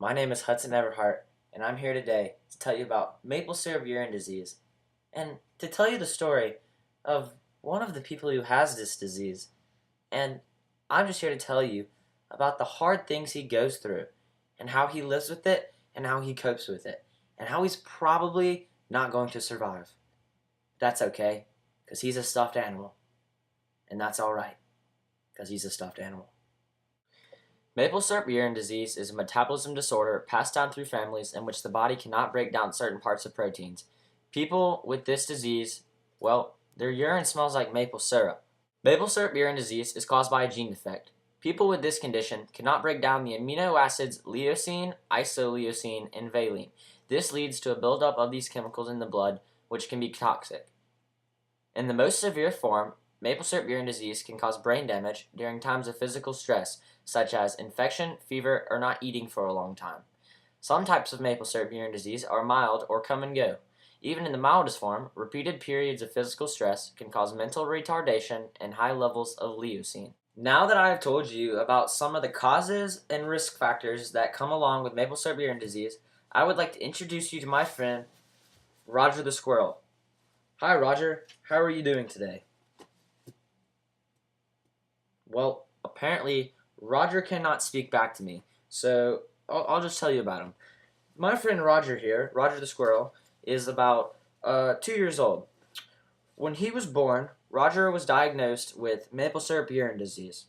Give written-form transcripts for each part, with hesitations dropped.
My name is Hudson Everhart, and I'm here today to tell you about maple syrup urine disease, and to tell you the story of one of the people who has this disease. And I'm just here to tell you about the hard things he goes through, and how he lives with it, and how he copes with it, and how he's probably not going to survive. That's okay, because he's a stuffed animal, and that's alright, because he's a stuffed animal. Maple syrup urine disease is a metabolism disorder passed down through families in which the body cannot break down certain parts of proteins. People with this disease, well, their urine smells like maple syrup. Maple syrup urine disease is caused by a gene defect. People with this condition cannot break down the amino acids leucine, isoleucine, and valine. This leads to a buildup of these chemicals in the blood, which can be toxic. In the most severe form, maple syrup urine disease can cause brain damage during times of physical stress, such as infection, fever, or not eating for a long time. Some types of maple syrup urine disease are mild or come and go. Even in the mildest form, repeated periods of physical stress can cause mental retardation and high levels of leucine. Now that I have told you about some of the causes and risk factors that come along with maple syrup urine disease, I would like to introduce you to my friend, Roger the Squirrel. Hi, Roger. How are you doing today? Well, apparently, Roger cannot speak back to me, so I'll just tell you about him. My friend Roger here, Roger the Squirrel, is about 2 years old. When he was born, Roger was diagnosed with maple syrup urine disease.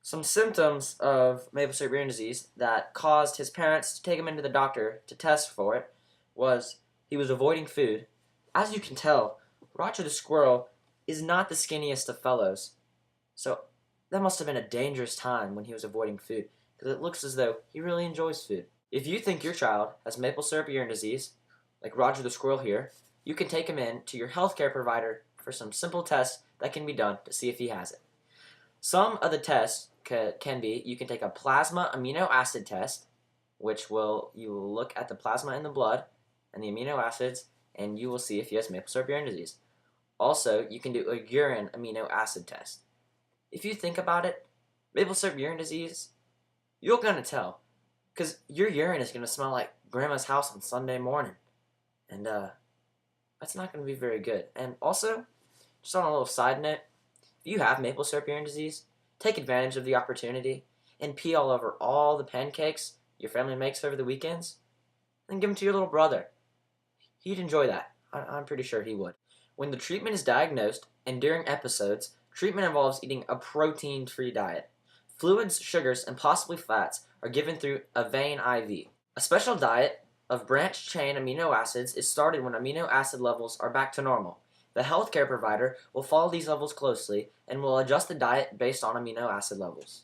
Some symptoms of maple syrup urine disease that caused his parents to take him into the doctor to test for it was he was avoiding food. As you can tell, Roger the Squirrel is not the skinniest of fellows, so that must have been a dangerous time when he was avoiding food, because it looks as though he really enjoys food. If you think your child has maple syrup urine disease, like Roger the Squirrel here, you can take him in to your healthcare provider for some simple tests that can be done to see if he has it. Some of the tests can be, you can take a plasma amino acid test, which you will look at the plasma in the blood and the amino acids, and you will see if he has maple syrup urine disease. Also, you can do a urine amino acid test. If you think about it, maple syrup urine disease, you're going to tell. Because your urine is going to smell like Grandma's house on Sunday morning. And that's not going to be very good. And also, just on a little side note, if you have maple syrup urine disease, take advantage of the opportunity and pee all over all the pancakes your family makes over the weekends. And give them to your little brother. He'd enjoy that. I'm pretty sure he would. When the treatment is diagnosed and during episodes, treatment involves eating a protein-free diet. Fluids, sugars, and possibly fats are given through a vein IV. A special diet of branched-chain amino acids is started when amino acid levels are back to normal. The healthcare provider will follow these levels closely and will adjust the diet based on amino acid levels.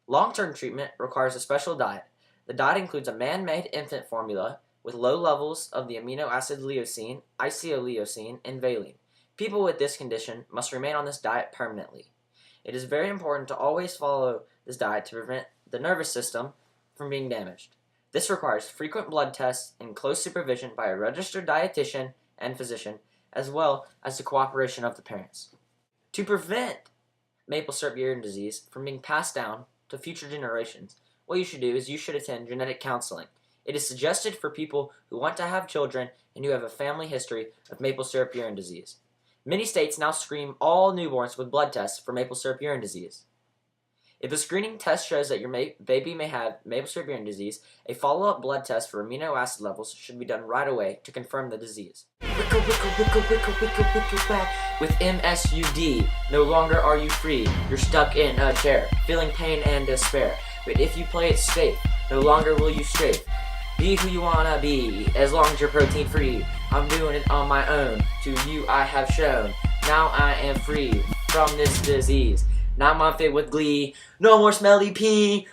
Long-term treatment requires a special diet. The diet includes a man-made infant formula with low levels of the amino acid leucine, isoleucine, and valine. People with this condition must remain on this diet permanently. It is very important to always follow this diet to prevent the nervous system from being damaged. This requires frequent blood tests and close supervision by a registered dietitian and physician, as well as the cooperation of the parents. To prevent maple syrup urine disease from being passed down to future generations, what you should do is you should attend genetic counseling. It is suggested for people who want to have children and who have a family history of maple syrup urine disease. Many states now screen all newborns with blood tests for maple syrup urine disease. If a screening test shows that your baby may have maple syrup urine disease, a follow-up blood test for amino acid levels should be done right away to confirm the disease. With MSUD, no longer are you free. You're stuck in a chair, feeling pain and despair. But if you play it safe, no longer will you strafe. Be who you wanna be, as long as you're protein free. I'm doing it on my own, to you I have shown. Now I am free from this disease. Now I'm fit with glee, no more smelly pee.